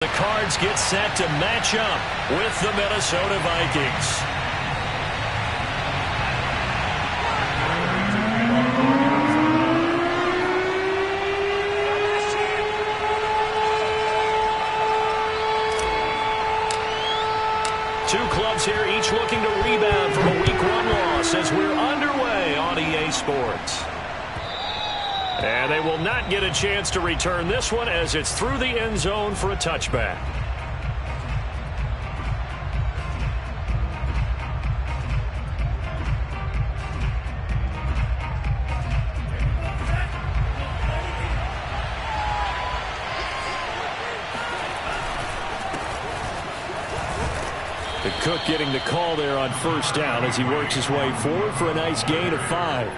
The Cards get set to match up with the Minnesota Vikings. Two clubs here, each looking to rebound from a Week 1 loss as we're underway on EA Sports. And they will not get a chance to return this one as it's through the end zone for a touchback. Cook getting the call there on first down as he works his way forward for a nice gain of 5.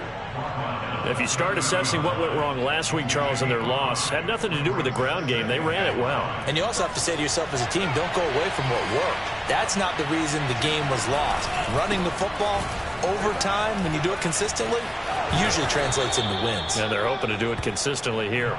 If you start assessing what went wrong last week, Charles, in their loss, had nothing to do with the ground game. They ran it well. And you also have to say to yourself as a team, don't go away from what worked. That's not the reason the game was lost. Running the football over time, when you do it consistently, usually translates into wins. And they're hoping to do it consistently here.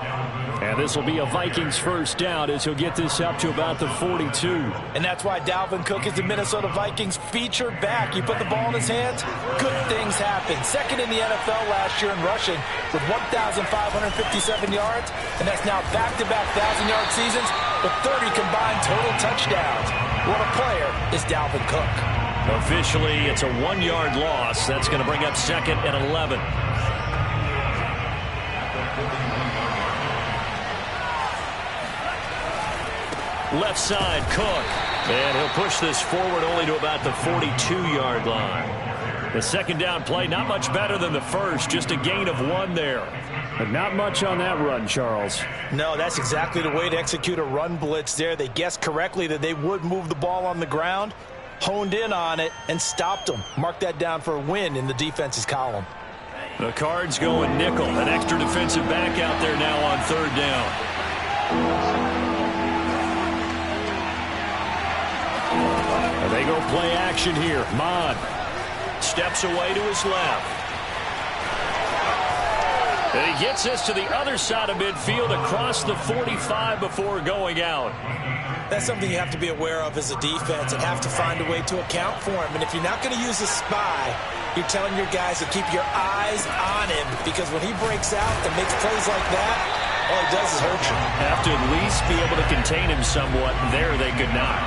And this will be a Vikings first down as he'll get this up to about the 42. And that's why Dalvin Cook is the Minnesota Vikings featured back. You put the ball in his hands, good things happen. Second in the NFL last year in rushing with 1,557 yards. And that's now back-to-back 1,000-yard seasons with 30 combined total touchdowns. What a player is Dalvin Cook. Officially, it's a 1-yard loss. That's going to bring up second and 11. Left side, Cook. And he'll push this forward only to about the 42-yard line. The second down play, not much better than the first. Just a gain of 1 there. But not much on that run, Charles. No, that's exactly the way to execute a run blitz there. They guessed correctly that they would move the ball on the ground, honed in on it, and stopped them. Mark that down for a win in the defense's column. The Cards going nickel. An extra defensive back out there now on third down. And they go play action here. Mod steps away to his left. And he gets us to the other side of midfield across the 45 before going out. That's something you have to be aware of as a defense and have to find a way to account for him. And if you're not going to use a spy, you're telling your guys to keep your eyes on him, because when he breaks out and makes plays like that, all he does is hurt you. Have to at least be able to contain him somewhat. There they could not.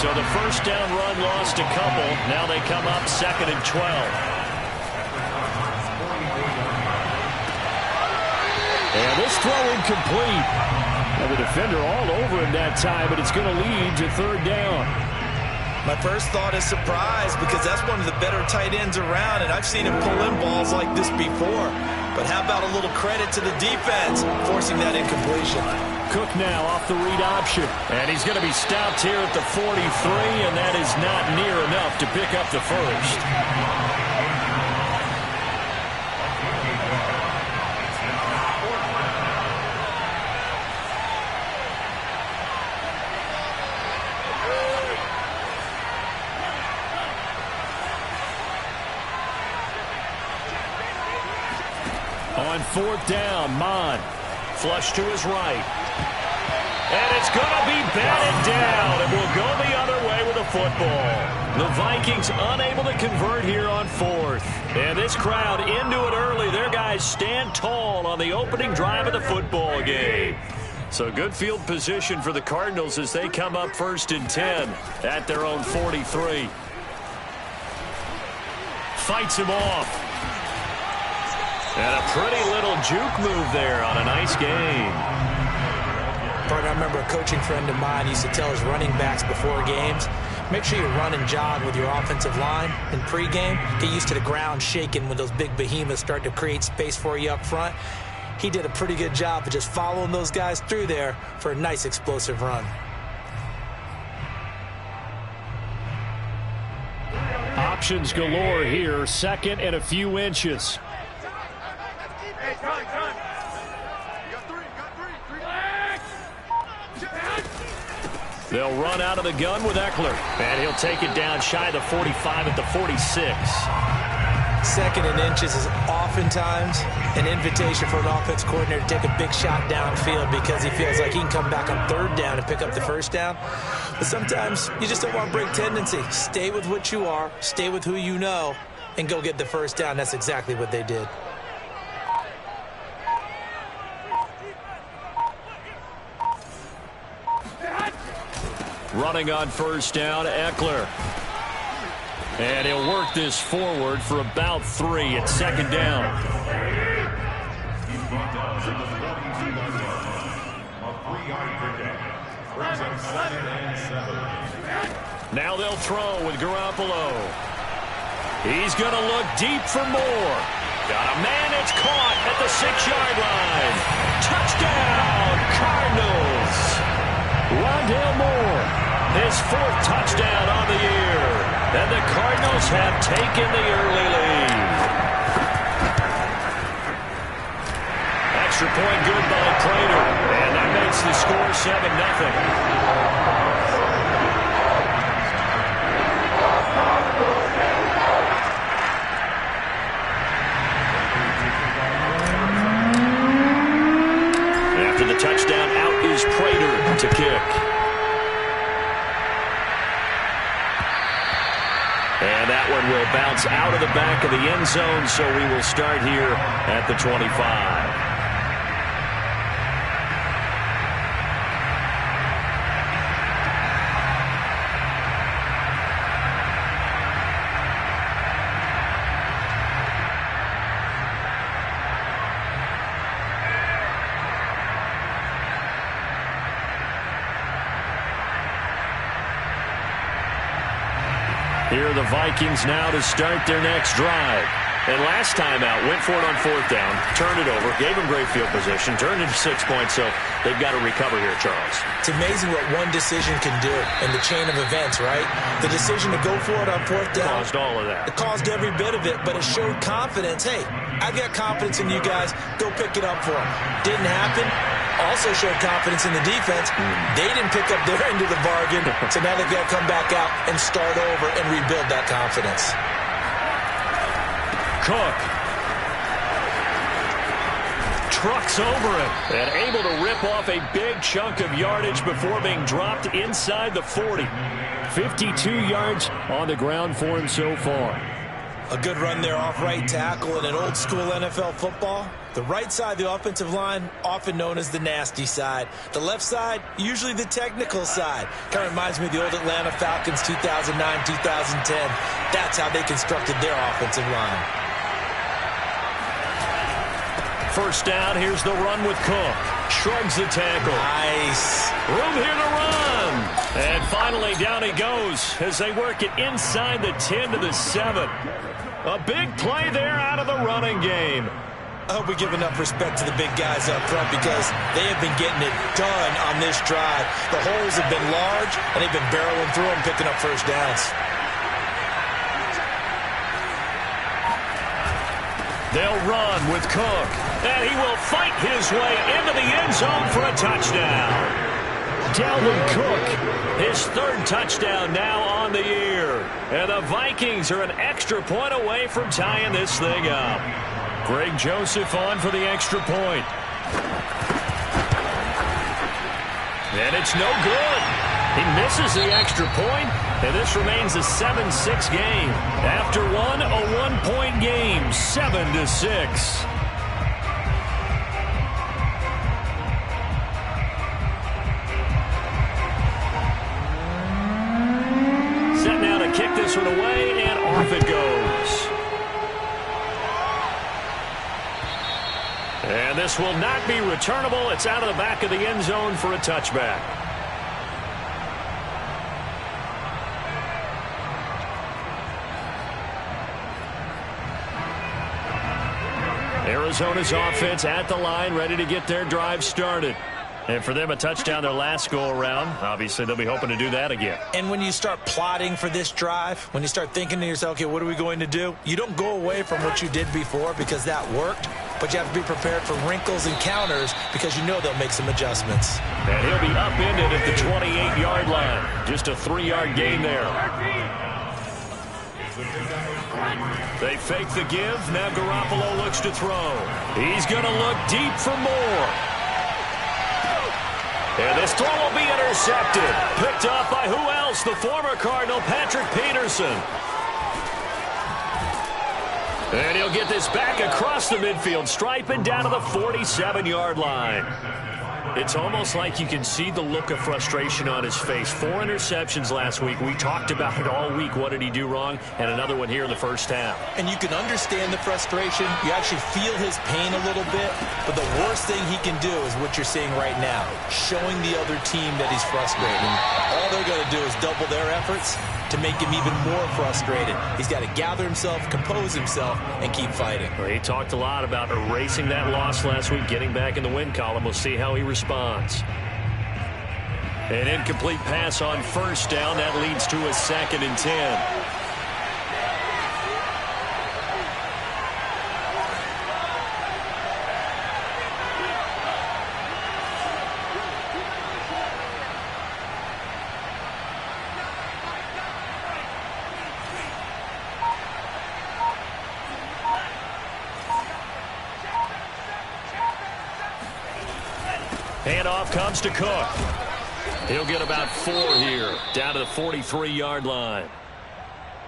So the first down run lost a couple. Now they come up second and 12. And this throw incomplete. And the defender all over him that time, but it's going to lead to third down. My first thought is surprise, because that's one of the better tight ends around, and I've seen him pull in balls like this before. But how about a little credit to the defense forcing that incompletion? Cook now off the read option. And he's going to be stopped here at the 43, and that is not near enough to pick up the first. On fourth down, Mon. Flush to his right. And it's going to be batted down, and we'll go the other way with the football. The Vikings unable to convert here on fourth. And this crowd into it early. Their guys stand tall on the opening drive of the football game. So good field position for the Cardinals as they come up first and 10 at their own 43. Fights him off. And a pretty little juke move there on a nice game. Partner, I remember a coaching friend of mine used to tell his running backs before games, make sure you run and jog with your offensive line in pregame. Get used to the ground shaking when those big behemoths start to create space for you up front. He did a pretty good job of just following those guys through there for a nice explosive run. Options galore here. Second and a few inches. They'll run out of the gun with Eckler. And he'll take it down shy of the 45 at the 46. Second and inches is oftentimes an invitation for an offense coordinator to take a big shot downfield because he feels like he can come back on third down and pick up the first down. But sometimes you just don't want to break tendency. Stay with what you are, stay with who you know, and go get the first down. That's exactly what they did. Running on first down, Eckler. And he'll work this forward for about 3 at second down. Now they'll throw with Garoppolo. He's going to look deep for more. Got a man, it's caught at the 6-yard line. Touchdown, Cardinals. Rondale Moore, his 4th touchdown on the year. And the Cardinals have taken the early lead. Extra point good by Prater. And that makes the score 7-0. After the touchdown, out is Prater to kick. And that one will bounce out of the back of the end zone, so we will start here at the 25. Here are the Vikings now to start their next drive. And last time out, went for it on 4th down, turned it over, gave them great field position, turned it 6 points, so they've got to recover here, Charles. It's amazing what one decision can do in the chain of events, right? The decision to go for it on 4th down. Caused all of that. It caused every bit of it, but it showed confidence. Hey, I've got confidence in you guys. Go pick it up for them. Didn't happen. Also showed confidence in the defense. They didn't pick up their end of the bargain, so now they've got to come back out and start over and rebuild that confidence. Cook trucks over it and able to rip off a big chunk of yardage before being dropped inside the 40. 52 yards on the ground for him so far. A good run there off right tackle in an old-school NFL football. The right side of the offensive line, often known as the nasty side. The left side, usually the technical side. Kind of reminds me of the old Atlanta Falcons 2009, 2010. That's how they constructed their offensive line. First down, here's the run with Cook. Shrugs the tackle. Nice. Room here to run. And finally down he goes as they work it inside the 10 to the 7. A big play there out of the running game. I hope we give enough respect to the big guys up front because they have been getting it done on this drive. The holes have been large, and they've been barreling through them, picking up first downs. They'll run with Cook, and he will fight his way into the end zone for a touchdown. Dalvin Cook, his 3rd touchdown now on the year. And the Vikings are an extra point away from tying this thing up. Greg Joseph on for the extra point. And it's no good. He misses the extra point, and this remains a 7-6 game. After one, a 1-point game, 7-6. Set now to kick this one away, and off it goes. And this will not be returnable. It's out of the back of the end zone for a touchback. Arizona's offense at the line, ready to get their drive started. And for them, a touchdown their last go-around. Obviously, they'll be hoping to do that again. And when you start plotting for this drive, when you start thinking to yourself, okay, what are we going to do? You don't go away from what you did before because that worked, but you have to be prepared for wrinkles and counters because you know they'll make some adjustments. And he'll be upended at the 28-yard line. Just a 3-yard gain there. They fake the give. Now Garoppolo looks to throw. He's going to look deep for more. And this throw will be intercepted. Picked up by who else? The former Cardinal, Patrick Peterson. And he'll get this back across the midfield stripe and down to the 47-yard line. It's almost like you can see the look of frustration on his face. 4 interceptions last week. We talked about it all week. What did he do wrong? And another one here in the first half. And you can understand the frustration. You actually feel his pain a little bit. But the worst thing he can do is what you're seeing right now, showing the other team that he's frustrated. All they're going to do is double their efforts to make him even more frustrated. He's got to gather himself, compose himself, and keep fighting. Well, he talked a lot about erasing that loss last week, getting back in the win column. We'll see how he responds. An incomplete pass on first down. That leads to a 2nd and 10. Handoff comes to Cook. He'll get about 4 here, down to the 43-yard line.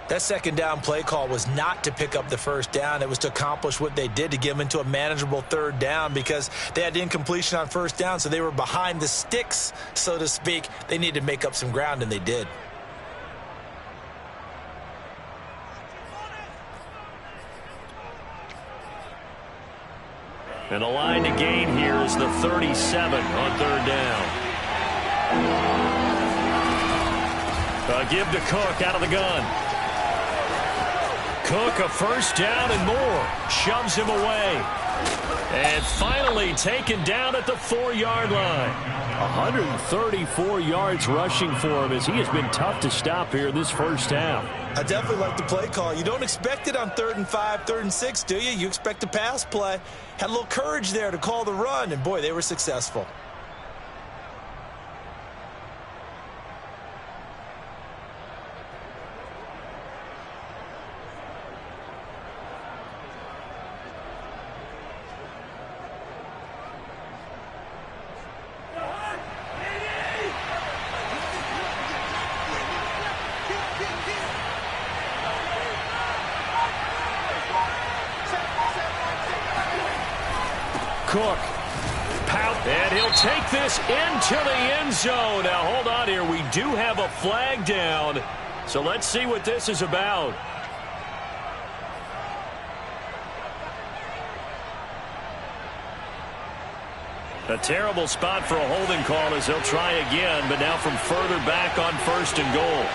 That second down play call was not to pick up the first down. It was to accomplish what they did, to get them into a manageable 3rd down, because they had incompletion on first down, so they were behind the sticks, so to speak. They needed to make up some ground, and they did. And the line to gain here is the 37 on 3rd down. Give to Cook out of the gun. Cook a first down and more. Shoves him away. And finally taken down at the 4-yard line. 134 yards rushing for him, as he has been tough to stop here this first half. I definitely like the play call. You don't expect it on 3rd and 5, 3rd and 6, do you? You expect a pass play. Had a little courage there to call the run, and boy, they were successful. Cook, and he'll take this into the end zone. Now, hold on here. We do have a flag down, so let's see what this is about. A terrible spot for a holding call as they'll try again, but now from further back on 1st and goal.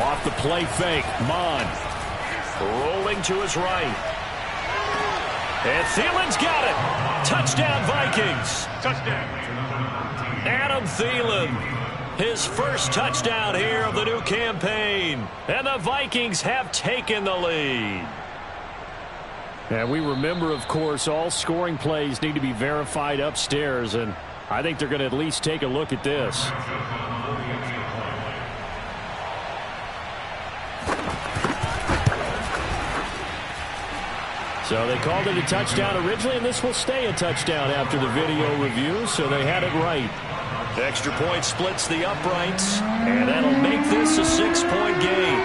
Off the play fake, Mon. Rolling to his right. And Thielen's got it. Touchdown, Vikings. Touchdown. Adam Thielen, his first touchdown here of the new campaign. And the Vikings have taken the lead. And we remember, of course, all scoring plays need to be verified upstairs. And I think they're going to at least take a look at this. So they called it a touchdown originally, and this will stay a touchdown after the video review, so they had it right. Extra point splits the uprights, and that'll make this a 6-point game.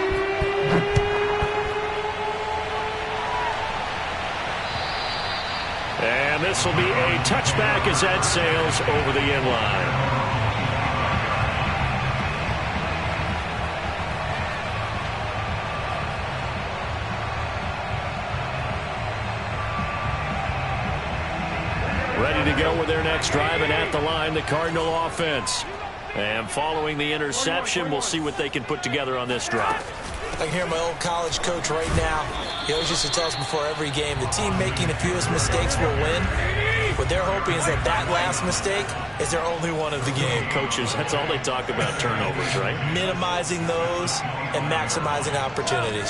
And this will be a touchback as that sails over the end line. Ready to go with their next drive, and at the line, the Cardinal offense. And following the interception, we'll see what they can put together on this drive. I can hear my old college coach right now. He always used to tell us before every game, the team making the fewest mistakes will win. What they're hoping is that that last mistake is their only one of the game. Coaches, that's all they talk about, turnovers, right? Minimizing those and maximizing opportunities.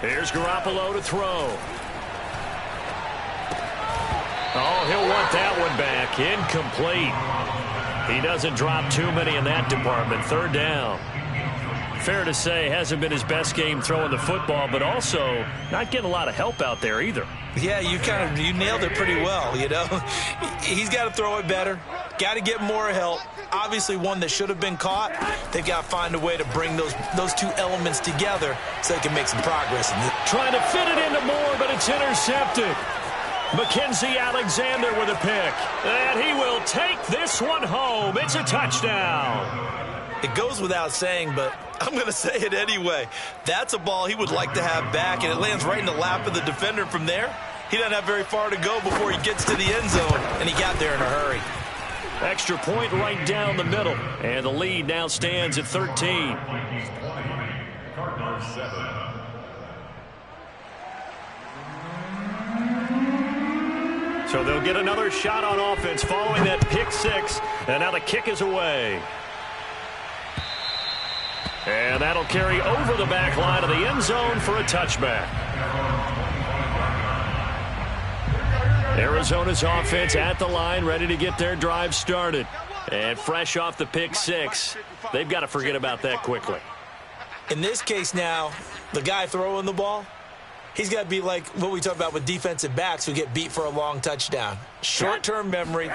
Here's Garoppolo to throw. Oh, he'll want that one back. Incomplete. He doesn't drop too many in that department. Third down. Fair to say, hasn't been his best game throwing the football, but also not getting a lot of help out there either. Yeah, you nailed it pretty well, you know. He's got to throw it better. Got to get more help. Obviously one that should have been caught. They've got to find a way to bring those two elements together so they can make some progress. Trying to fit it into Moore, but it's intercepted. Mackenzie Alexander with a pick. And he will take this one home. It's a touchdown. It goes without saying, but I'm going to say it anyway. That's a ball he would like to have back, and it lands right in the lap of the defender from there. He doesn't have very far to go before he gets to the end zone, and he got there in a hurry. Extra point right down the middle, and the lead now stands at 13. So they'll get another shot on offense following that pick six, and now the kick is away. And that'll carry over the back line of the end zone for a touchback. Arizona's offense at the line, ready to get their drive started. And fresh off the pick six, they've got to forget about that quickly. In this case now, the guy throwing the ball, he's got to be like what we talk about with defensive backs who get beat for a long touchdown. Short-term memory,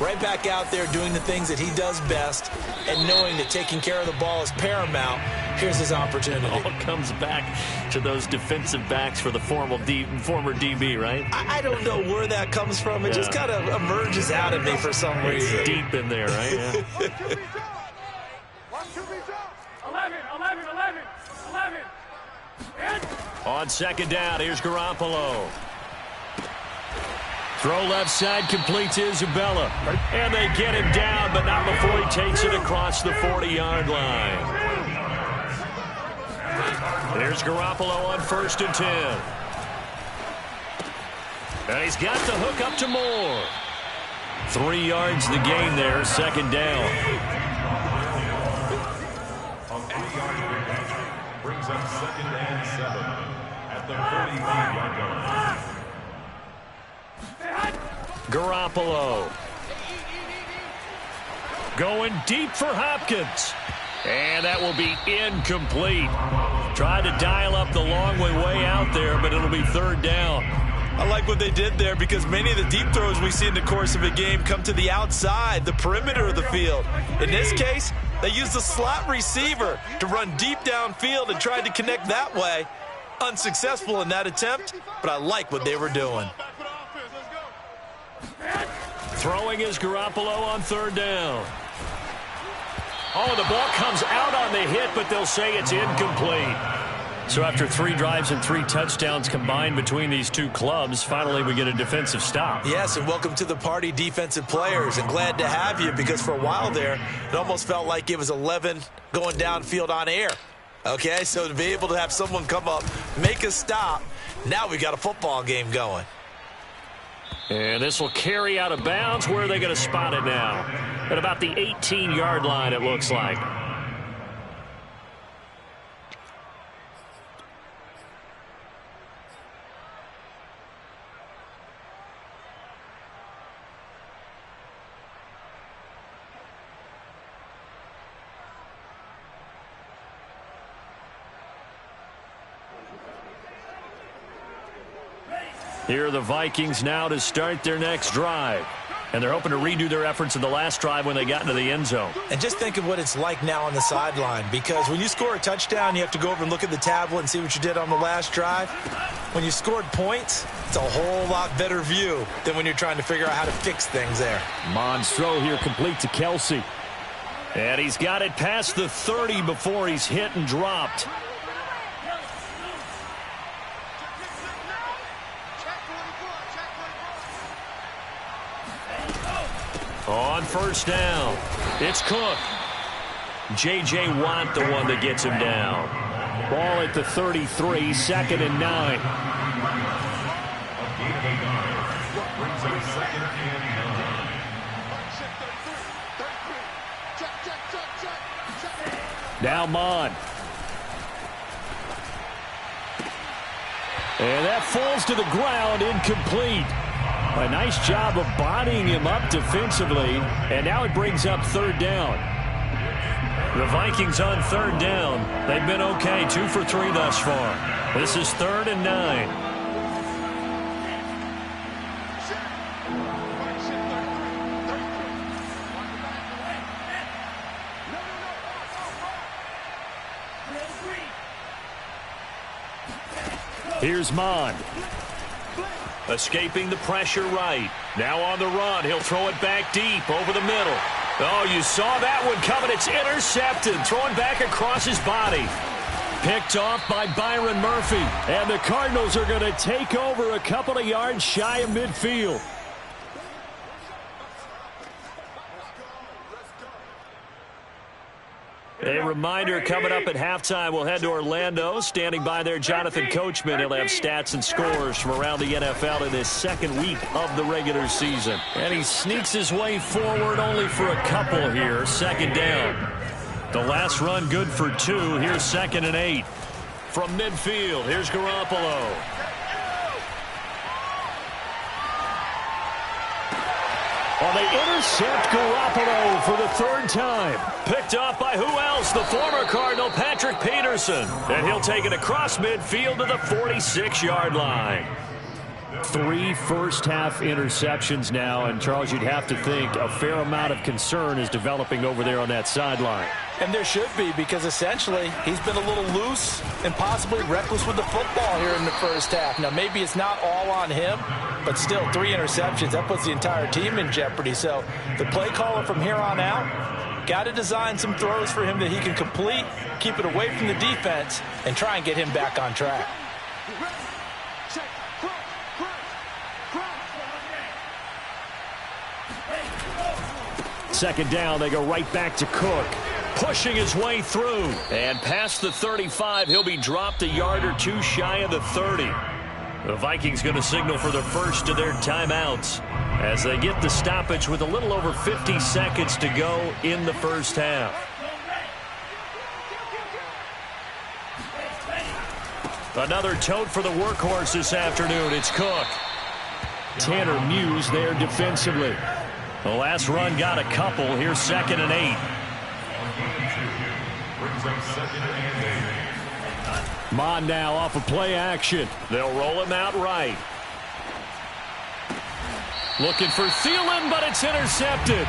right back out there doing the things that he does best, and knowing that taking care of the ball is paramount. Here's his opportunity. All comes back to those defensive backs for the former DB, right? I don't know where that comes from. It just kind of emerges out of me for some reason. It's deep in there, right? Yeah. 11. On second down, here's Garoppolo. Throw left side, completes Isabella. And they get him down, but not before he takes it across the 40-yard line. There's Garoppolo on 1st and 10. And he's got the hook up to Moore. 3 yards the gain there, second down. Brings up 2nd and 7 at the 45-yard line. Garoppolo. Going deep for Hopkins. And that will be incomplete. Tried to dial up the long way out there, but it'll be 3rd down. I like what they did there because many of the deep throws we see in the course of a game come to the outside, the perimeter of the field. In this case, they used the slot receiver to run deep downfield and tried to connect that way. Unsuccessful in that attempt, but I like what they were doing. Throwing is Garoppolo on 3rd down. Oh, the ball comes out on the hit, but they'll say it's incomplete. So after 3 drives and 3 touchdowns combined between these two clubs, finally we get a defensive stop. Yes, and welcome to the party, defensive players, and glad to have you because for a while there, it almost felt like it was 11 going downfield on air. Okay, so to be able to have someone come up, make a stop, now we got a football game going. And this will carry out of bounds. Where are they going to spot it now? At about the 18-yard line, it looks like. Here are the Vikings now to start their next drive. And they're hoping to redo their efforts in the last drive when they got into the end zone. And just think of what it's like now on the sideline, because when you score a touchdown, you have to go over and look at the tablet and see what you did on the last drive. When you scored points, it's a whole lot better view than when you're trying to figure out how to fix things there. Mond's throw here complete to Kelsey. And he's got it past the 30 before he's hit and dropped. On 1st down, it's Cook. J.J. Watt, the one that gets him down. Ball at the 33, 2nd and 9. Now Mond. And that falls to the ground, incomplete. A nice job of bodying him up defensively, and now it brings up third down. The Vikings on third down. They've been okay, 2 for 3 thus far. This is 3rd and 9. Here's Mond. Escaping the pressure right. Now on the run. He'll throw it back deep over the middle. Oh, you saw that one coming. It's intercepted. Throwing back across his body. Picked off by Byron Murphy. And the Cardinals are going to take over a couple of yards shy of midfield. A reminder, coming up at halftime, we'll head to Orlando. Standing by there, Jonathan Coachman. He'll have stats and scores from around the NFL in this second week of the regular season. And he sneaks his way forward only for a couple here. 2nd down. The last run good for 2. Here's 2nd and 8. From midfield, here's Garoppolo. Well, they intercept Garoppolo for the 3rd time. Picked off by who else? The former Cardinal, Patrick Peterson. And he'll take it across midfield to the 46-yard line. 3 first-half interceptions now, and Charles, you'd have to think a fair amount of concern is developing over there on that sideline. And there should be, because essentially he's been a little loose and possibly reckless with the football here in the first half. Now, maybe it's not all on him, but still 3 interceptions. That puts the entire team in jeopardy. So the play caller from here on out got to design some throws for him that he can complete, keep it away from the defense, and try and get him back on track. Second down, they go right back to Cook. Pushing his way through. And past the 35, he'll be dropped a yard or 2 shy of the 30. The Vikings going to signal for the first of their timeouts as they get the stoppage with a little over 50 seconds to go in the first half. Another tote for the workhorse this afternoon. It's Cook. Tanner Muse there defensively. The last run got a couple. Here's 2nd and 8. Mond now off of play action. They'll roll him out right. Looking for Thielen, but it's intercepted.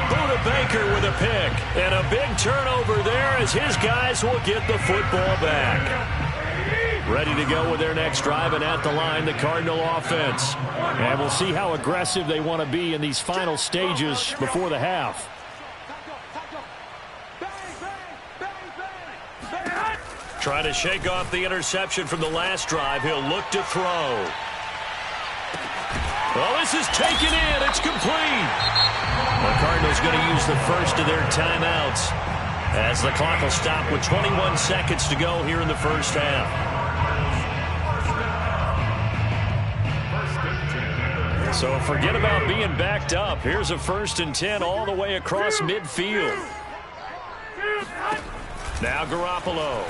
Buda Baker with a pick. And a big turnover there as his guys will get the football back. Ready to go with their next drive, and at the line, the Cardinal offense. And we'll see how aggressive they want to be in these final stages before the half. Trying to shake off the interception from the last drive. He'll look to throw. Well, this is taken in. It's complete. The Cardinals going to use the first of their timeouts as the clock will stop with 21 seconds to go here in the first half. So forget about being backed up. Here's a 1st and 10 all the way across midfield. Now Garoppolo.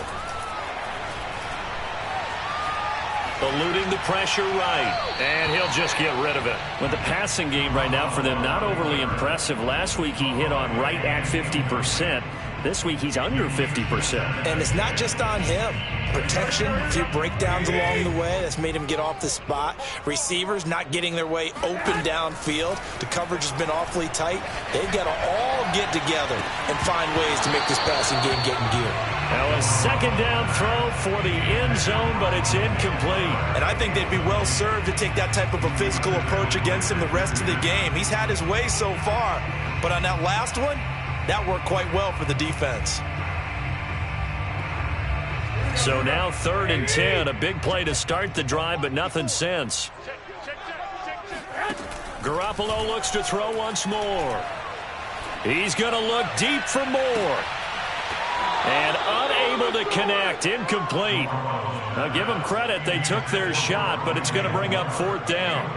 Eluding the pressure right. And he'll just get rid of it. With the passing game right now for them, not overly impressive. Last week he hit on right at 50%. This week he's under 50%. And it's not just on him. Protection, a few breakdowns along the way. That's made him get off the spot. Receivers not getting their way open downfield. The coverage has been awfully tight. They've got to all get together and find ways to make this passing game get in gear. Now a 2nd down throw for the end zone, but it's incomplete. And I think they'd be well served to take that type of a physical approach against him the rest of the game. He's had his way so far, but on that last one, that worked quite well for the defense. So now 3rd and 10, a big play to start the drive, but nothing since. Garoppolo looks to throw once more. He's going to look deep for more. And unable to connect, incomplete. Now give them credit, they took their shot, but it's going to bring up 4th down.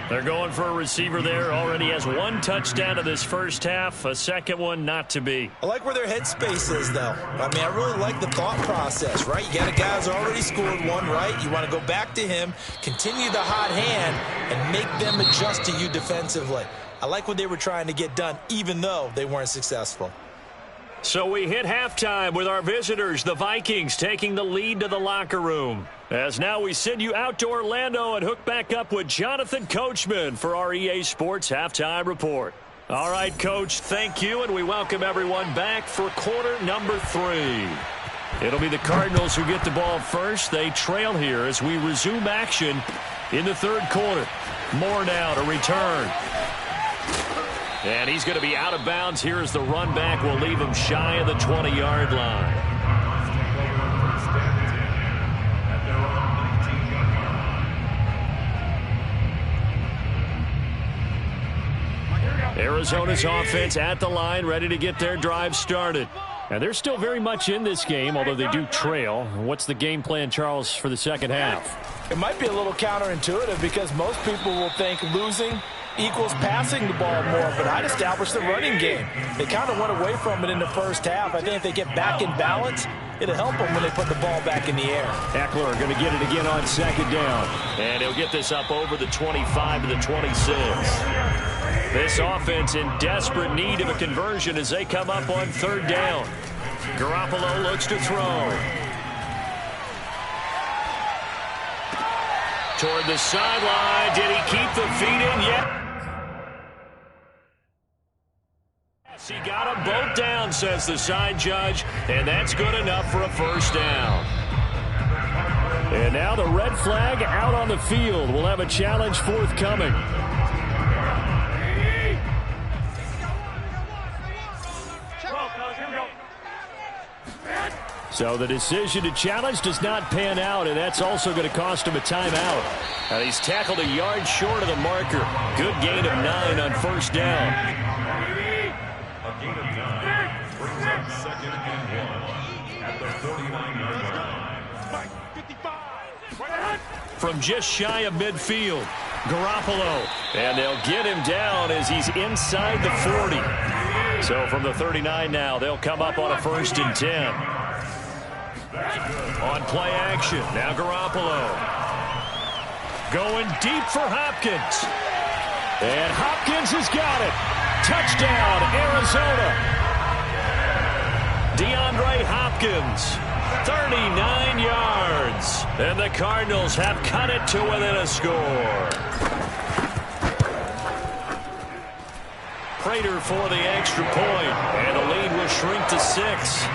They're going for a receiver there. Already has one touchdown in this first half. A second one not to be. I like where their headspace is, though. I mean, I really like the thought process, right? You got a guy who's already scored one, right? You want to go back to him, continue the hot hand, and make them adjust to you defensively. I like what they were trying to get done, even though they weren't successful. So we hit halftime with our visitors, the Vikings, taking the lead to the locker room. As now we send you out to Orlando and hook back up with Jonathan Coachman for our EA Sports Halftime Report. All right, Coach, thank you, and we welcome everyone back for quarter number 3. It'll be the Cardinals who get the ball first. They trail here as we resume action in the third quarter. Moore now to return. And he's going to be out of bounds here as the run back will leave him shy of the 20-yard line. Arizona's offense at the line, ready to get their drive started. And they're still very much in this game, although they do trail. What's the game plan, Charles, for the second half? It might be a little counterintuitive because most people will think losing equals passing the ball more, but I'd establish the running game. They kind of went away from it in the first half. I think if they get back in balance, it'll help them when they put the ball back in the air. Eckler going to get it again on second down. And he'll get this up over the 25 to the 26. This offense in desperate need of a conversion as they come up on third down. Garoppolo looks to throw. Toward the sideline. Did he keep the feet in yet? Yes, he got them both down, says the side judge, and that's good enough for a first down. And now the red flag out on the field. We'll have a challenge forthcoming. So the decision to challenge does not pan out, and that's also going to cost him a timeout. And he's tackled a yard short of the marker. Good gain of 9 on first down. A gain of 9 brings up second and 1 at the 39-yard line. From just shy of midfield, Garoppolo. And they'll get him down as he's inside the 40. So from the 39 now, they'll come up on a 1st and 10. On play action, now Garoppolo. Going deep for Hopkins. And Hopkins has got it. Touchdown, Arizona. DeAndre Hopkins, 39 yards. And the Cardinals have cut it to within a score. Prater for the extra point. And the lead will shrink to 6.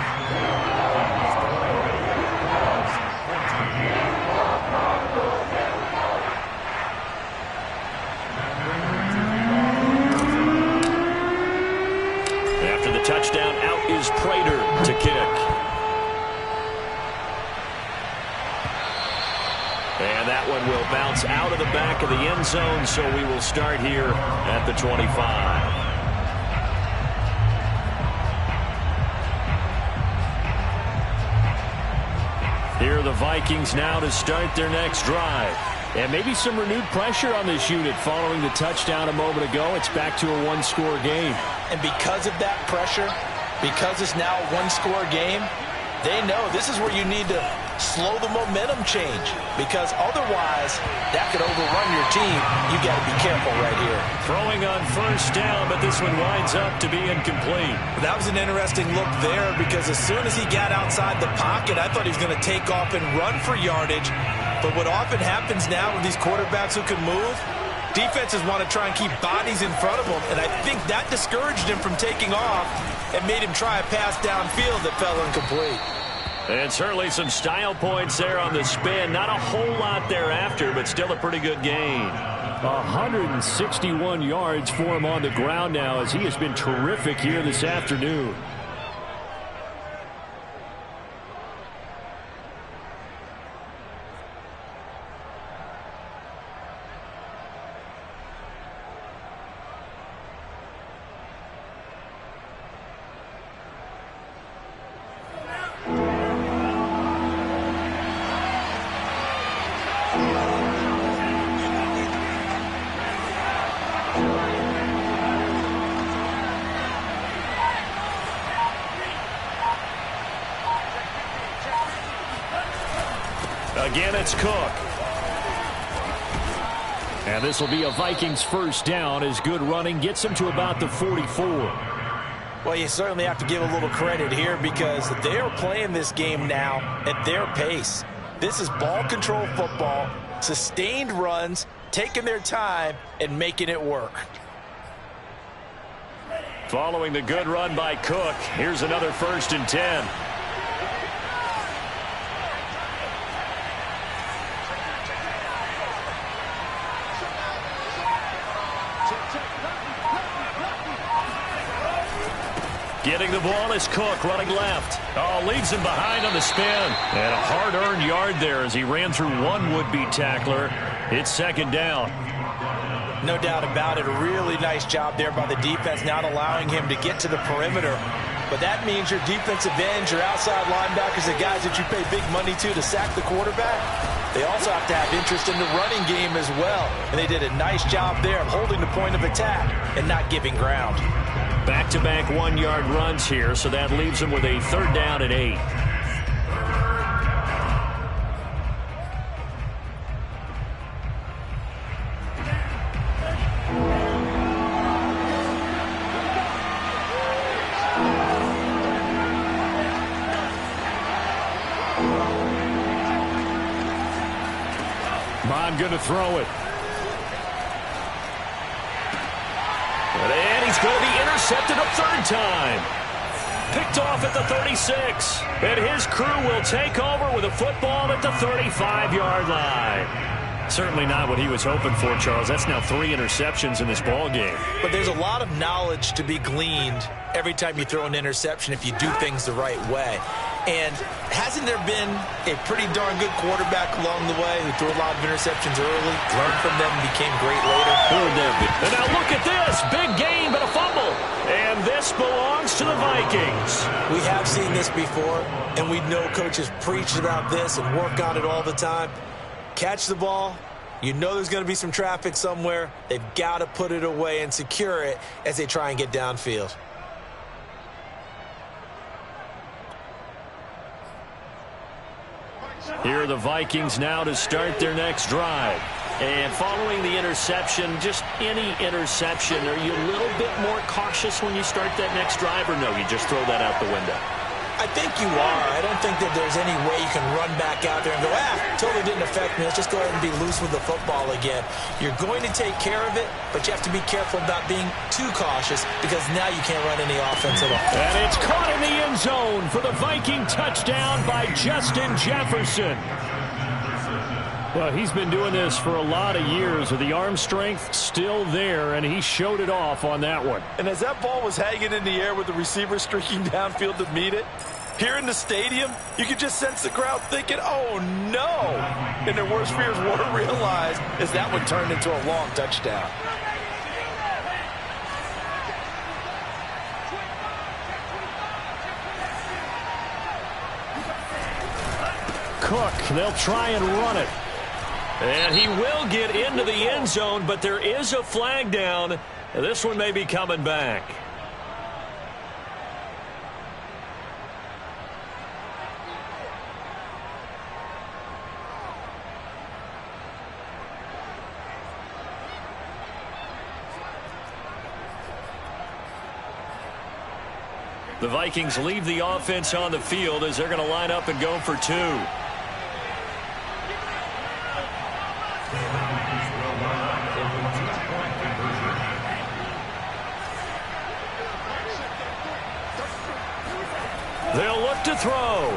Touchdown, out is Prater to kick. And that one will bounce out of the back of the end zone, so we will start here at the 25. Here are the Vikings now to start their next drive. And maybe some renewed pressure on this unit following the touchdown a moment ago. It's back to a one-score game. And because of that pressure, because it's now a one-score game, they know this is where you need to slow the momentum change. Because otherwise, that could overrun your team. You got to be careful right here. Throwing on first down, but this one winds up to be incomplete. That was an interesting look there because as soon as he got outside the pocket, I thought he was going to take off and run for yardage. But what often happens now with these quarterbacks who can move, defenses want to try and keep bodies in front of them, and I think that discouraged him from taking off and made him try a pass downfield that fell incomplete. And certainly some style points there on the spin. Not a whole lot thereafter, but still a pretty good gain. 161 yards for him on the ground now as he has been terrific here this afternoon. Again, it's Cook. And this will be a Vikings first down as good running gets him to about the 44. Well, you certainly have to give a little credit here because they are playing this game now at their pace. This is ball control football, sustained runs, taking their time, and making it work. Following the good run by Cook, here's another 1st and 10. Getting the ball is Cook running left. Oh, leads him behind on the spin. And a hard-earned yard there as he ran through one would-be tackler. It's 2nd down. No doubt about it. A really nice job there by the defense, not allowing him to get to the perimeter. But that means your defensive ends, your outside linebackers, the guys that you pay big money to sack the quarterback, they also have to have interest in the running game as well. And they did a nice job there of holding the point of attack and not giving ground. Back-to-back 1-yard runs here, so that leaves him with a 3rd down and 8. Bond going to throw it. And he's going to be intercepted a 3rd time. Picked off at the 36. And his crew will take over with a football at the 35-yard line. Certainly not what he was hoping for, Charles. That's now 3 interceptions in this ball game. But there's a lot of knowledge to be gleaned every time you throw an interception if you do things the right way. And hasn't there been a pretty darn good quarterback along the way who threw a lot of interceptions early, learned from them, and became great later? Who would that be? And now look at this. Big gain, but a fumble. And this belongs to the Vikings. We have seen this before, and we know coaches preach about this and work on it all the time. Catch the ball. You know there's going to be some traffic somewhere. They've got to put it away and secure it as they try and get downfield. Here are the Vikings now to start their next drive. And following the interception, just any interception, are you a little bit more cautious when you start that next drive, or no, you just throw that out the window? I think you are. I don't think that there's any way you can run back out there and go, totally didn't affect me. Let's just go ahead and be loose with the football again. You're going to take care of it, but you have to be careful about being too cautious because now you can't run any offense at all. And it's caught in the end zone for the Viking touchdown by Justin Jefferson. Well, he's been doing this for a lot of years with the arm strength still there, and he showed it off on that one. And as that ball was hanging in the air with the receiver streaking downfield to meet it, here in the stadium, you could just sense the crowd thinking, oh, no. And their worst fears were realized as that one turned into a long touchdown. Cook, they'll try and run it. And he will get into the end zone, but there is a flag down. This one may be coming back. The Vikings leave the offense on the field as they're going to line up and go for 2. They'll look to throw.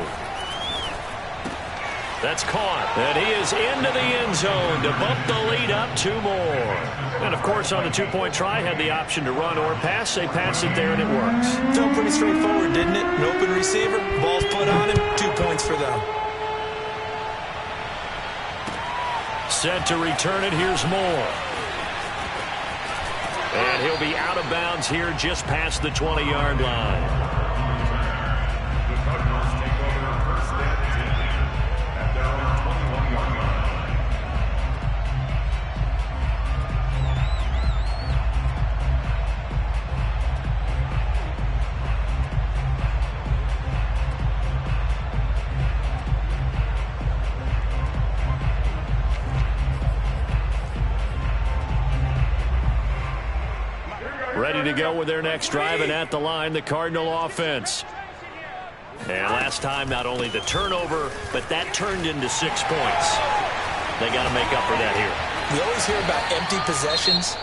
That's caught. And he is into the end zone to bump the lead up 2 more. And, of course, on the 2-point try, had the option to run or pass. They pass it there, and it works. Felt pretty straightforward, didn't it? An open receiver, ball's put on him, 2 points for them. Set to return it. Here's Moore. And he'll be out of bounds here just past the 20-yard line. Ready to go with their next drive, and at the line, the Cardinal offense. And last time, not only the turnover, but that turned into 6 points. They got to make up for that here. We always hear about empty possessions,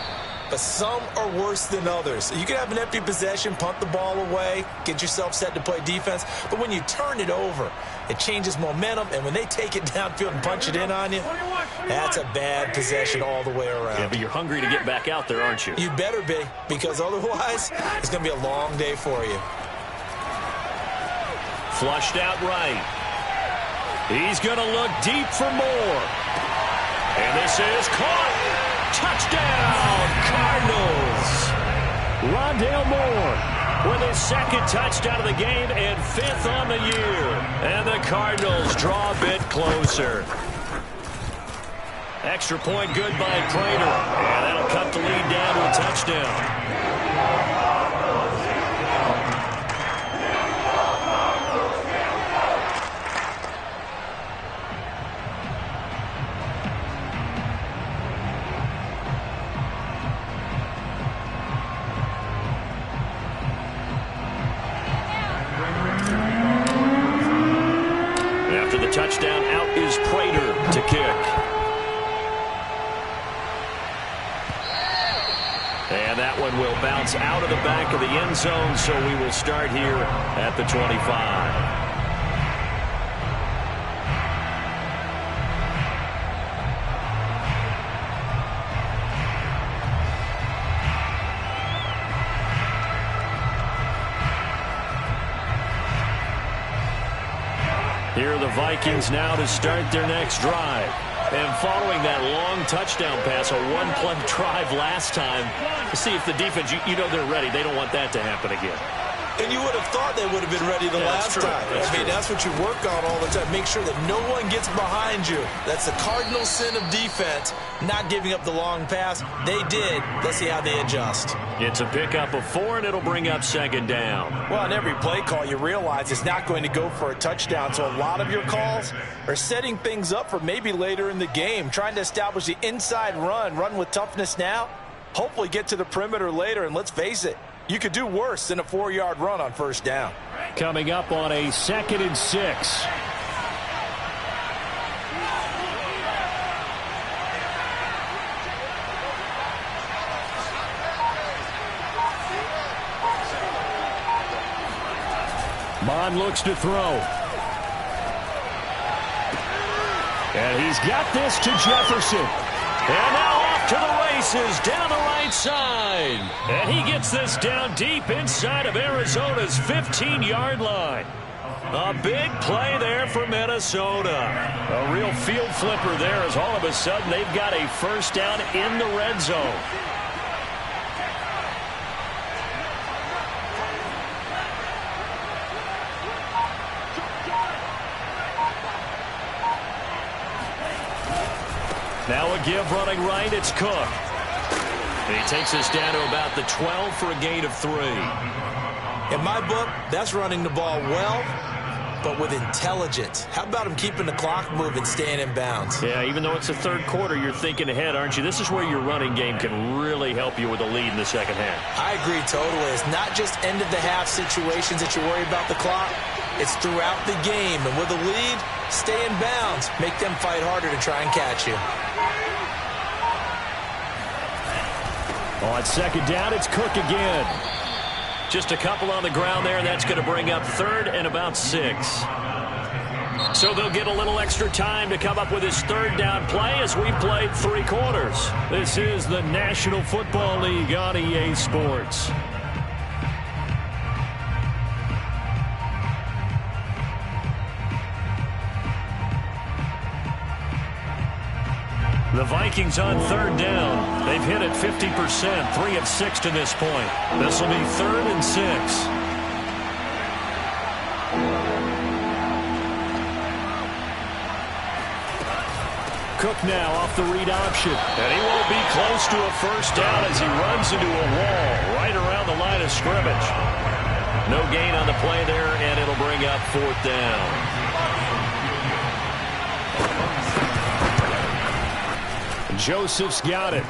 but some are worse than others. You can have an empty possession, punt the ball away, get yourself set to play defense, but when you turn it over, it changes momentum, and when they take it downfield and punch it in on you, that's a bad possession all the way around. Yeah, but you're hungry to get back out there, aren't you? You better be, because otherwise, it's going to be a long day for you. Flushed out right. He's going to look deep for more. And this is caught. Touchdown, Cardinals. Rondale Moore with his second touchdown of the game and 5th on the year. And the Cardinals draw a bit closer. Extra point good by Prater. And that'll cut the lead down to a touchdown. After the touchdown, out is Prater to kick. And that one will bounce out of the back of the end zone, so we will start here at the 25. Here are the Vikings now to start their next drive. And following that long touchdown pass, a one-play drive last time, to see if the defense, you know they're ready. They don't want that to happen again. And you would have thought they would have been ready the last time. That's what you work on all the time. Make sure that no one gets behind you. That's the cardinal sin of defense, not giving up the long pass. They did. Let's see how they adjust. It's a pickup of 4, and it'll bring up 2nd down. Well, on every play call, you realize it's not going to go for a touchdown, so a lot of your calls are setting things up for maybe later in the game, trying to establish the inside run with toughness now, hopefully get to the perimeter later, and let's face it, you could do worse than a 4-yard run on 1st down. Coming up on a 2nd and 6. Bond looks to throw. And he's got this to Jefferson. And now off to the races down the right side. And he gets this down deep inside of Arizona's 15-yard line. A big play there for Minnesota. A real field flipper there as all of a sudden they've got a 1st down in the red zone. Now a give running right, it's Cook. And he takes us down to about the 12 for a gain of 3. In my book, that's running the ball well, but with intelligence. How about him keeping the clock moving, staying in bounds? Yeah, even though it's the 3rd quarter, you're thinking ahead, aren't you? This is where your running game can really help you with a lead in the 2nd half. I agree totally. It's not just end-of-the-half situations that you worry about the clock. It's throughout the game. And with a lead, stay in bounds. Make them fight harder to try and catch you. On 2nd down, it's Cook again. Just a couple on the ground there, and that's going to bring up 3rd and about 6. So they'll get a little extra time to come up with his 3rd down play as we played 3 quarters. This is the National Football League on EA Sports. The Vikings on 3rd down. They've hit it 50%, 3 of 6 to this point. This will be 3rd and 6. Cook now off the read option. And he won't be close to a 1st down as he runs into a wall right around the line of scrimmage. No gain on the play there, and it'll bring up 4th down. Joseph's got it.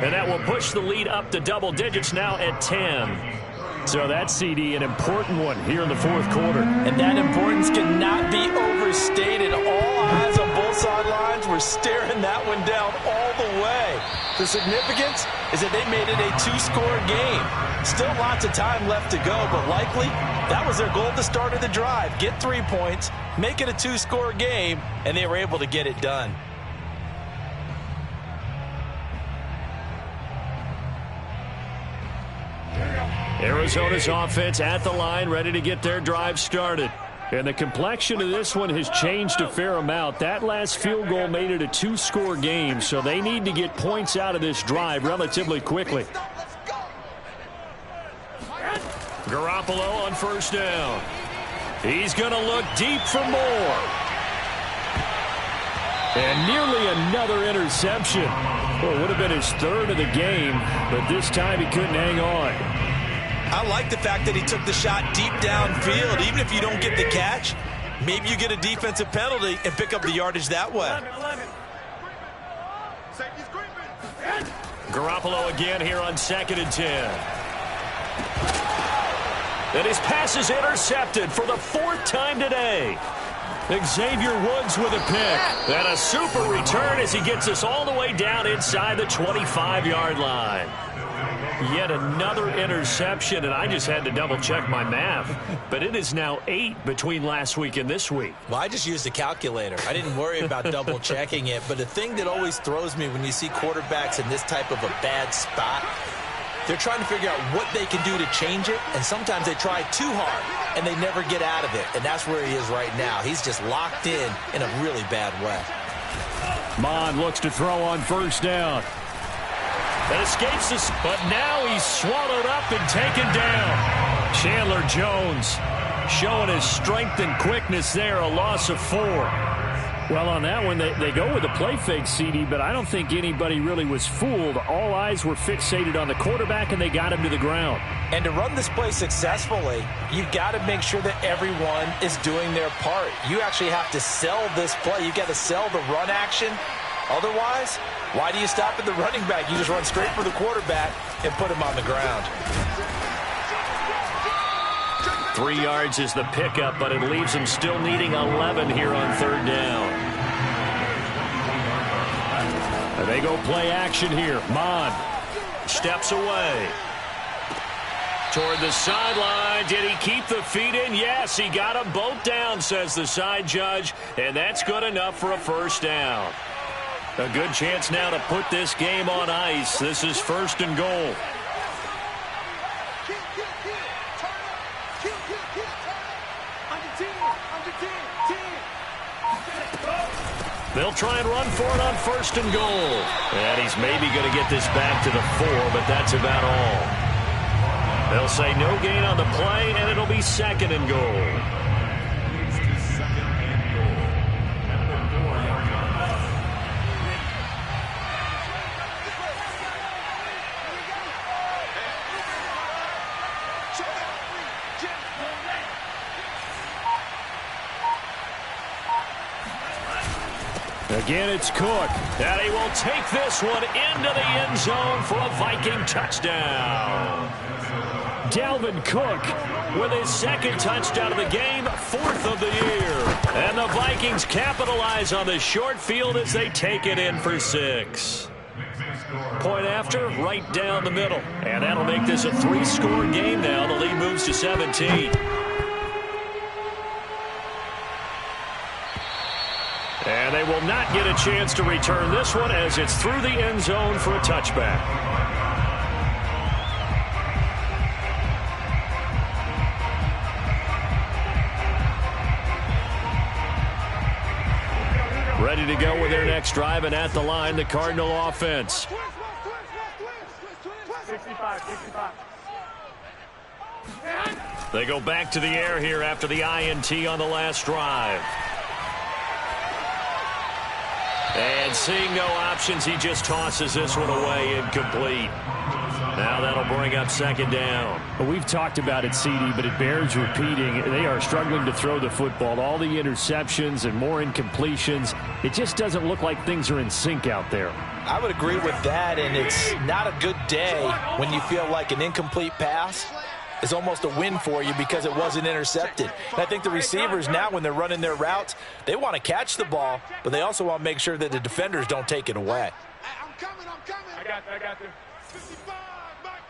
And that will push the lead up to double digits now at 10. So that's, CD, an important one here in the fourth quarter. And that importance cannot be overstated. All eyes on both sidelines were staring that one down all the way. The significance is that they made it a two-score game. Still lots of time left to go, but likely that was their goal at the start of the drive. Get 3 points, make it a two-score game, and they were able to get it done. Arizona's offense at the line, ready to get their drive started. And the complexion of this one has changed a fair amount. That last field goal made it a two-score game, so they need to get points out of this drive relatively quickly. Garoppolo on first down. He's going to look deep for more. And nearly another interception. Well, it would have been his third of the game, but this time he couldn't hang on. I like the fact that he took the shot deep downfield. Even if you don't get the catch, maybe you get a defensive penalty and pick up the yardage that way. Garoppolo again here on 2nd and 10. And his pass is intercepted for the 4th time today. Xavier Woods with a pick. And a super return as he gets us all the way down inside the 25-yard line. Yet another interception, and I just had to double-check my math. But it is now 8 between last week and this week. Well, I just used a calculator. I didn't worry about double-checking it. But the thing that always throws me when you see quarterbacks in this type of a bad spot, they're trying to figure out what they can do to change it, and sometimes they try too hard, and they never get out of it. And that's where he is right now. He's just locked in a really bad way. Mond looks to throw on first down. That escapes us, but now he's swallowed up and taken down. Chandler Jones showing his strength and quickness there, a loss of 4. Well, on that one, they go with the play fake, CD, but I don't think anybody really was fooled. All eyes were fixated on the quarterback, and they got him to the ground. And to run this play successfully, you've got to make sure that everyone is doing their part. You actually have to sell this play. You've got to sell the run action. Otherwise, why do you stop at the running back? You just run straight for the quarterback and put him on the ground. 3 yards is the pickup, but it leaves him still needing 11 here on 3rd down. And they go play action here. Mond steps away. Toward the sideline. Did he keep the feet in? Yes, he got them both down, says the side judge. And that's good enough for a first down. A good chance now to put this game on ice. This is 1st and goal. They'll try and run for it on 1st and goal. And he's maybe going to get this back to the 4, but that's about all. They'll say no gain on the play, and it'll be 2nd and goal. Again, it's Cook. And he will take this one into the end zone for a Viking touchdown. Dalvin Cook with his 2nd touchdown of the game, 4th of the year. And the Vikings capitalize on the short field as they take it in for 6. Point after, right down the middle. And that'll make this a 3-score game now. The lead moves to 17. And they will not get a chance to return this one as it's through the end zone for a touchback. Ready to go with their next drive, and at the line, the Cardinal offense. 65. They go back to the air here after the INT on the last drive. And seeing no options, he just tosses this one away incomplete. Now that'll bring up 2nd down. Well, we've talked about it, CD, but it bears repeating. They are struggling to throw the football. All the interceptions and more incompletions. It just doesn't look like things are in sync out there. I would agree with that, and it's not a good day when you feel like an incomplete pass is almost a win for you because it wasn't intercepted. And I think the receivers now, when they're running their routes, they want to catch the ball, but they also want to make sure that the defenders don't take it away. I'm coming. I got this. 55, Mike,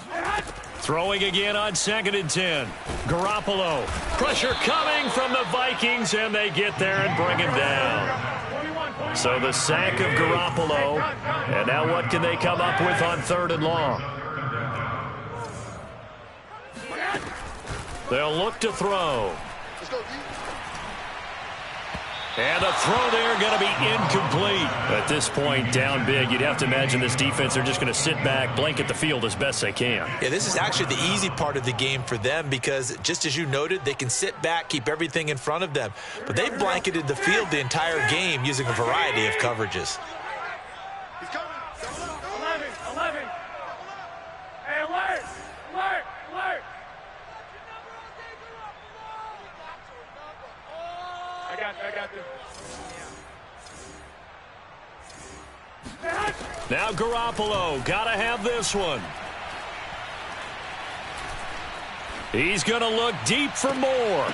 55. Throwing again on 2nd and 10. Garoppolo. Pressure coming from the Vikings, and they get there and bring him down. So the sack of Garoppolo. And now what can they come up with on 3rd and long? They'll look to throw. And the throw there going to be incomplete. At this point, down big, you'd have to imagine this defense are just going to sit back, blanket the field as best they can. Yeah, this is actually the easy part of the game for them because, just as you noted, they can sit back, keep everything in front of them. But they blanketed the field the entire game using a variety of coverages. He's coming. 11. Hey, alert. I got this. Now Garoppolo, got to have this one. He's going to look deep for more.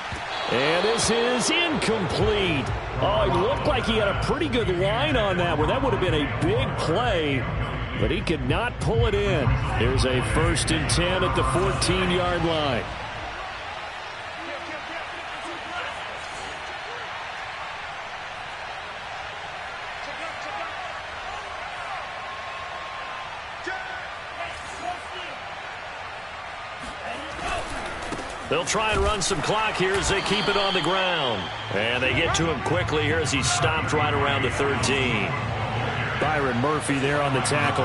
And this is incomplete. Oh, it looked like he had a pretty good line on that one. That would have been a big play, but he could not pull it in. Here's a 1st and 10 at the 14-yard line. They'll try and run some clock here as they keep it on the ground. And they get to him quickly here as he stopped right around the 13. Byron Murphy there on the tackle.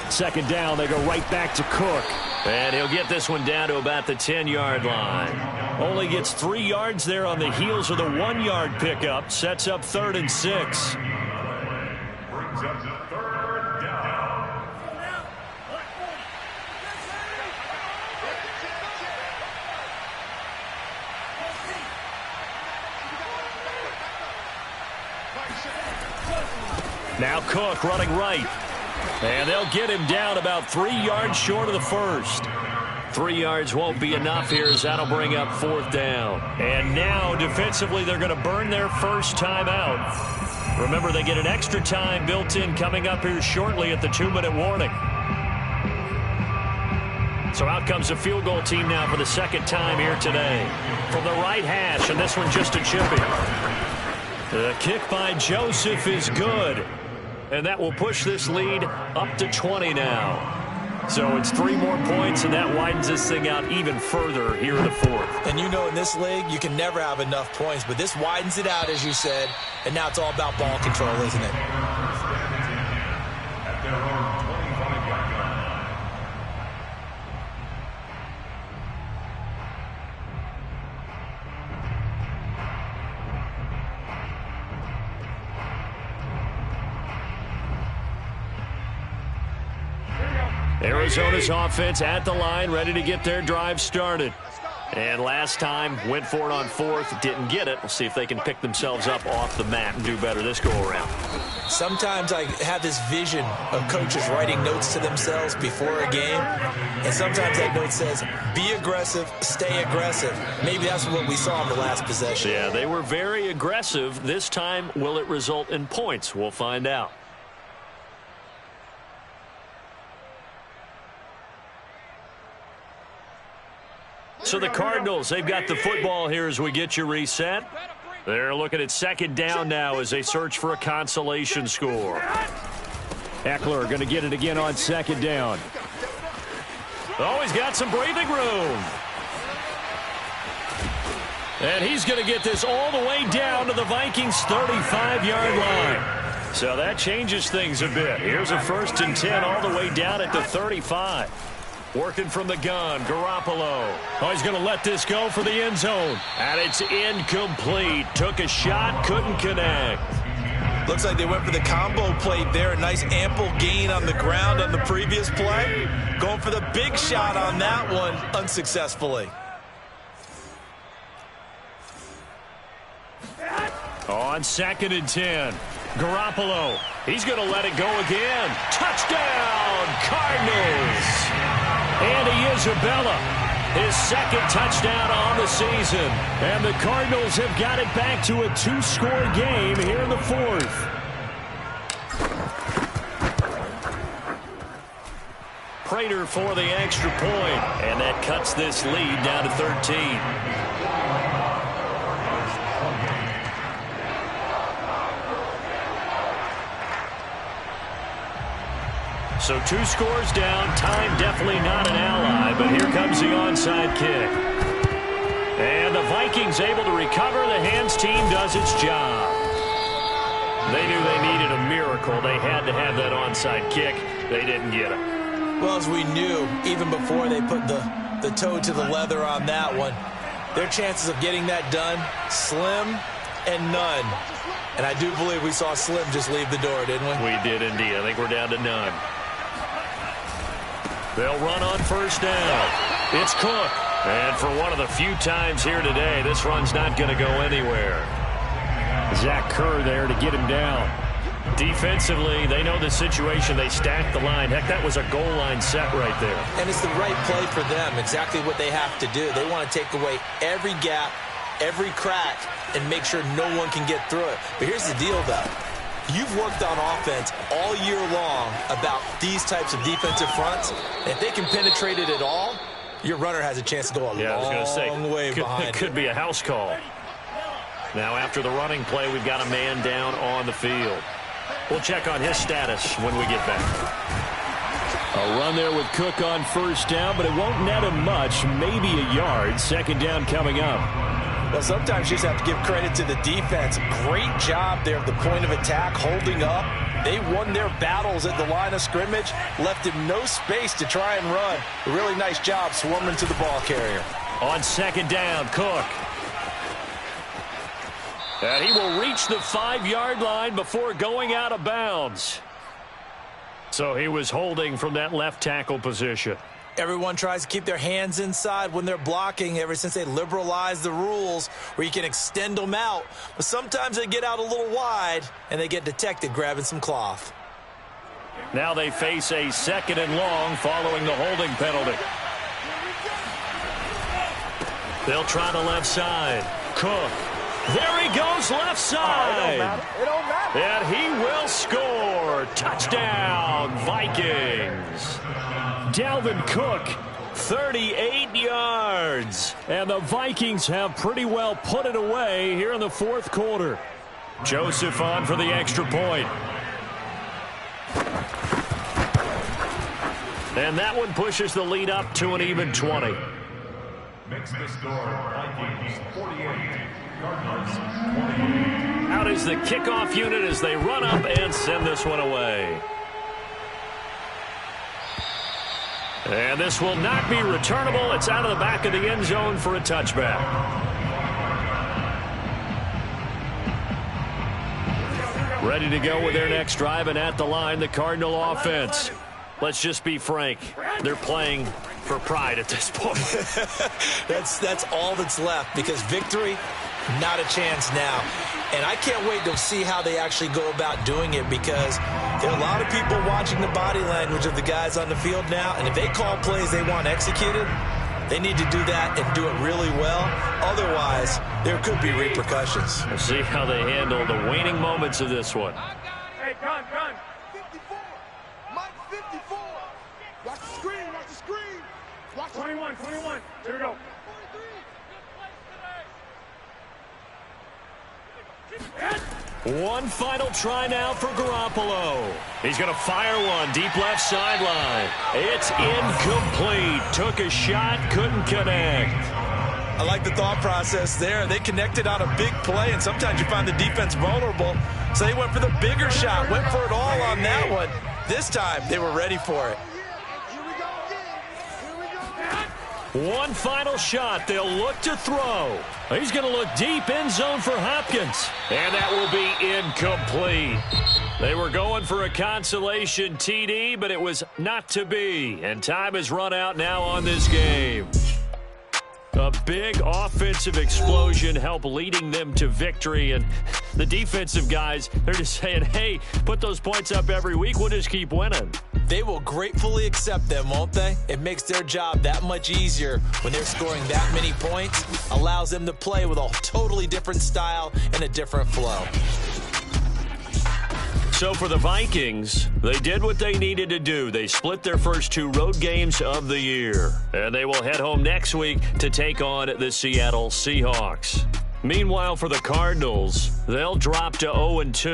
2nd down, they go right back to Cook. And he'll get this one down to about the 10-yard line. Only gets 3 yards there on the heels of the 1-yard pickup. Sets up 3rd and 6. Brings up the 3rd down. Now Cook running right. And they'll get him down about 3 yards short of the 1st. 3 yards won't be enough here as that'll bring up 4th down. And now defensively they're going to burn their first timeout. Remember, they get an extra time built in coming up here shortly at the 2-minute warning. So out comes the field goal team now for the 2nd time here today. From the right hash, and this one just a chippy. The kick by Joseph is good. And that will push this lead up to 20 now. So it's 3 more points, and that widens this thing out even further here in the 4th. And you know, in this league, you can never have enough points, but this widens it out, as you said, and now it's all about ball control, isn't it? At their own 25-yard line. Arizona's offense at the line, ready to get their drive started. And last time, went for it on 4th, didn't get it. We'll see if they can pick themselves up off the mat and do better this go-around. Sometimes I have this vision of coaches writing notes to themselves before a game, and sometimes that note says, be aggressive, stay aggressive. Maybe that's what we saw in the last possession. Yeah, they were very aggressive. This time, will it result in points? We'll find out. So the Cardinals, they've got the football here as we get you reset. They're looking at 2nd down now as they search for a consolation score. Eckler going to get it again on 2nd down. Oh, he's got some breathing room. And he's going to get this all the way down to the Vikings' 35-yard line. So that changes things a bit. Here's a 1st and 10 all the way down at the 35. Working from the gun, Garoppolo. Oh, he's going to let this go for the end zone. And it's incomplete. Took a shot, couldn't connect. Looks like they went for the combo play there. A nice ample gain on the ground on the previous play. Going for the big shot on that one unsuccessfully. On 2nd and 10, Garoppolo. He's going to let it go again. Touchdown, Cardinals. And Isabella, his 2nd touchdown on the season. And the Cardinals have got it back to a 2-score game here in the 4th. Prater for the extra point, and that cuts this lead down to 13. So 2 scores down, time definitely not an ally, but here comes the onside kick. And the Vikings able to recover. The hands team does its job. They knew they needed a miracle. They had to have that onside kick. They didn't get it. Well, as we knew, even before they put the toe to the leather on that one, their chances of getting that done, slim and none. And I do believe we saw Slim just leave the door, didn't we? We did indeed. I think we're down to none. They'll run on 1st down. It's Cook. And for one of the few times here today, this run's not going to go anywhere. Zach Kerr there to get him down. Defensively, they know the situation. They stack the line. Heck, that was a goal line set right there. And it's the right play for them, exactly what they have to do. They want to take away every gap, every crack, and make sure no one can get through it. But here's the deal, though. You've worked on offense all year long about these types of defensive fronts. If they can penetrate it at all, your runner has a chance to go a long way behind it. Could be a house call. Now, after the running play, we've got a man down on the field. We'll check on his status when we get back. A run there with Cook on 1st down, but it won't net him much, maybe a yard. 2nd down coming up. Well, sometimes you just have to give credit to the defense. Great job there at the point of attack, holding up. They won their battles at the line of scrimmage, left him no space to try and run. A really nice job swarming to the ball carrier. On 2nd down, Cook. And he will reach the 5-yard line before going out of bounds. So he was holding from that left tackle position. Everyone tries to keep their hands inside when they're blocking ever since they liberalized the rules where you can extend them out. But sometimes they get out a little wide and they get detected grabbing some cloth. Now they face a 2nd and long following the holding penalty. They'll try the left side. Cook. There he goes left side. It don't matter. And he will score. Touchdown, Vikings. Dalvin Cook, 38 yards. And the Vikings have pretty well put it away here in the 4th quarter. Joseph on for the extra point. And that one pushes the lead up to an even 20. Makes the score Vikings 48. Cardinals 28. Out is the kickoff unit as they run up and send this one away. And this will not be returnable. It's out of the back of the end zone for a touchback. Ready to go with their next drive, and at the line, the Cardinal offense. Let's just be frank. They're playing for pride at this point. That's all that's left, because victory, not a chance now. And I can't wait to see how they actually go about doing it, because there are a lot of people watching the body language of the guys on the field now, and if they call plays they want executed, they need to do that and do it really well. Otherwise, there could be repercussions. We'll see how they handle the waning moments of this one. Hey, gun. 54. Mike 54. Watch the screen. Watch 21. Here we go. One final try now for Garoppolo. He's going to fire one deep left sideline. It's incomplete. Took a shot, couldn't connect. I like the thought process there. They connected on a big play, and sometimes you find the defense vulnerable. So they went for the bigger shot, went for it all on that one. This time, they were ready for it. One final shot. They'll look to throw. He's going to look deep end zone for Hopkins. And that will be incomplete. They were going for a consolation TD, but it was not to be. And time has run out now on this game. A big offensive explosion helped leading them to victory. And the defensive guys, they're just saying, hey, put those points up every week. We'll just keep winning. They will gratefully accept them, won't they? It makes their job that much easier when they're scoring that many points. Allows them to play with a totally different style and a different flow. So for the Vikings, they did what they needed to do. They split their first 2 road games of the year. And they will head home next week to take on the Seattle Seahawks. Meanwhile, for the Cardinals, they'll drop to 0-2.